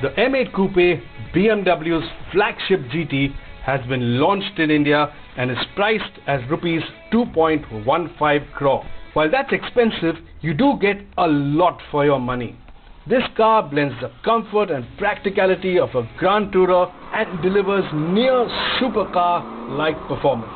The M8 Coupe, BMW's flagship GT, has been launched in India and is priced as rupees 2.15 crore. While that's expensive, you do get a lot for your money. This car blends the comfort and practicality of a Grand Tourer and delivers near supercar-like performance.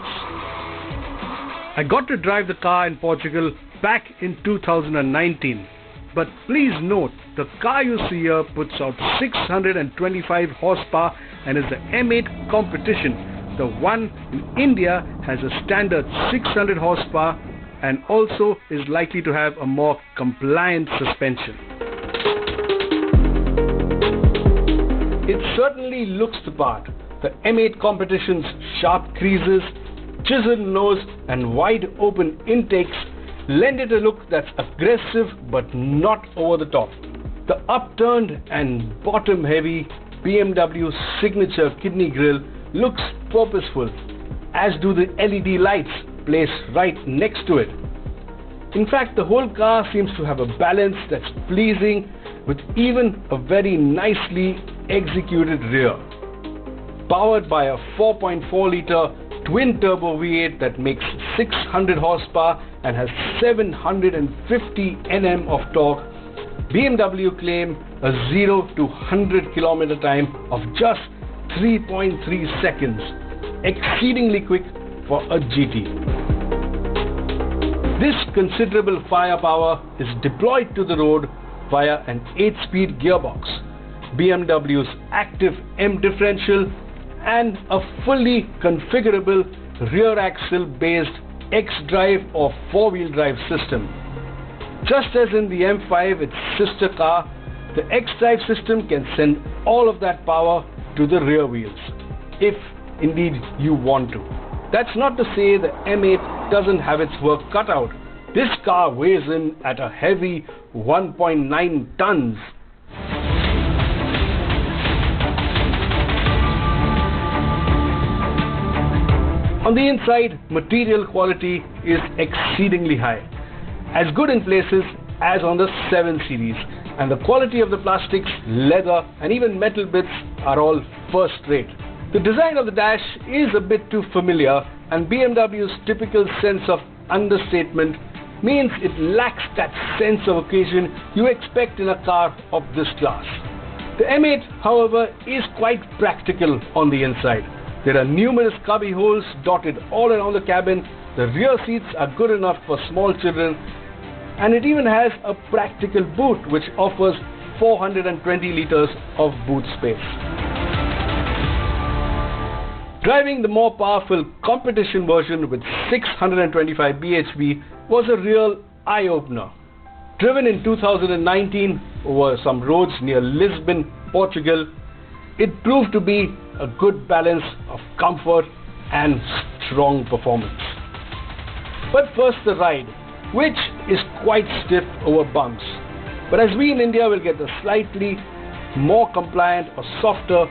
I got to drive the car in Portugal back in 2019. But please note, the car you see here puts out 625 horsepower and is the M8 competition. The one in India has a standard 600 horsepower and also is likely to have a more compliant suspension. It certainly looks the part. The M8 competition's sharp creases, chiseled nose and wide open intakes lend it a look that's aggressive but not over the top. The upturned and bottom heavy BMW signature kidney grille looks purposeful, as do the LED lights placed right next to it. In fact, the whole car seems to have a balance that's pleasing, with even a very nicely executed rear. Powered by a 4.4-litre twin-turbo V8 that makes 600 horsepower and has 750 Nm of torque, BMW claim a 0 to 100 km time of just 3.3 seconds, exceedingly quick for a GT. This considerable firepower is deployed to the road via an 8-speed gearbox, BMW's active M differential, and a fully configurable rear axle based X-Drive or 4-wheel drive system. Just as in the M5, its sister car, the X-Drive system can send all of that power to the rear wheels, if indeed you want to. That's not to say the M8 doesn't have its work cut out. This car weighs in at a heavy 1.9 tons. On the inside, material quality is exceedingly high, as good in places as on the 7 Series, and the quality of the plastics, leather and even metal bits are all first rate. The design of the dash is a bit too familiar, and BMW's typical sense of understatement means it lacks that sense of occasion you expect in a car of this class. The M8, however, is quite practical on the inside. There are numerous cubby holes dotted all around the cabin, the rear seats are good enough for small children, and it even has a practical boot which offers 420 liters of boot space. Driving the more powerful competition version with 625 bhp was a real eye-opener. Driven in 2019 over some roads near Lisbon, Portugal, it proved to be a good balance of comfort and strong performance. But first the ride, which is quite stiff over bumps. But as we in India will get the slightly more compliant or softer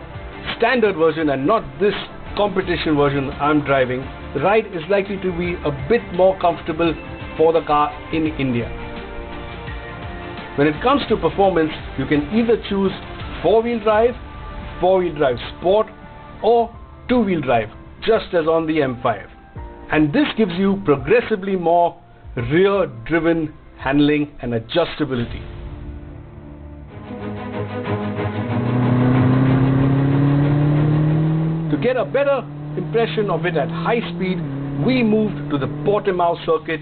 standard version and not this competition version I'm driving, the ride is likely to be a bit more comfortable for the car in India. When it comes to performance, you can either choose 4-wheel drive, 4-wheel drive sport or 2-wheel drive, just as on the M5. And this gives you progressively more rear-driven handling and adjustability. To get a better impression of it at high speed, we moved to the Portimão circuit,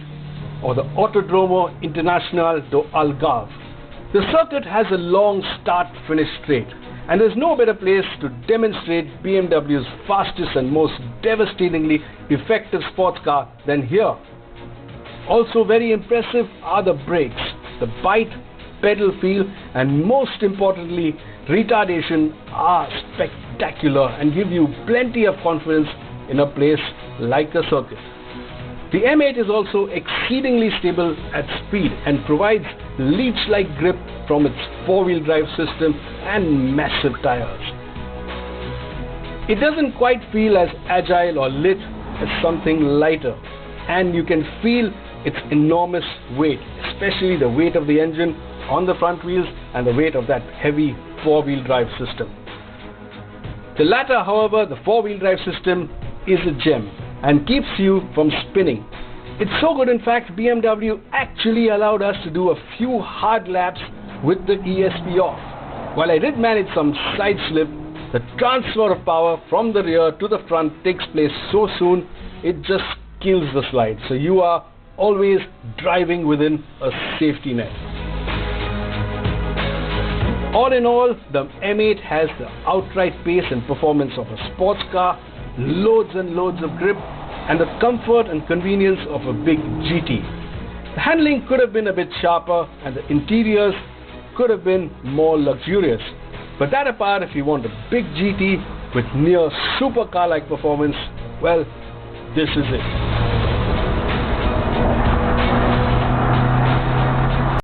or the Autodromo Internacional do Algarve. The circuit has a long start-finish straight, and there's no better place to demonstrate BMW's fastest and most devastatingly effective sports car than here. Also very impressive are the brakes, the bite, pedal feel, and most importantly, retardation are spectacular and give you plenty of confidence in a place like a circuit. The M8 is also exceedingly stable at speed and provides leech-like grip from its 4-wheel drive system and massive tires. It doesn't quite feel as agile or lit as something lighter, and you can feel its enormous weight, especially the weight of the engine on the front wheels and the weight of that heavy four-wheel drive system. The latter, however, the four-wheel drive system, is a gem and keeps you from spinning. It's so good, in fact, BMW actually allowed us to do a few hard laps with the ESP off. While I did manage some side slip, the transfer of power from the rear to the front takes place so soon, it just kills the slide. So you are always driving within a safety net. All in all, the M8 has the outright pace and performance of a sports car, loads and loads of grip, and the comfort and convenience of a big GT. The handling could have been a bit sharper and the interiors could have been more luxurious. But that apart, if you want a big GT with near supercar-like performance, well, this is it.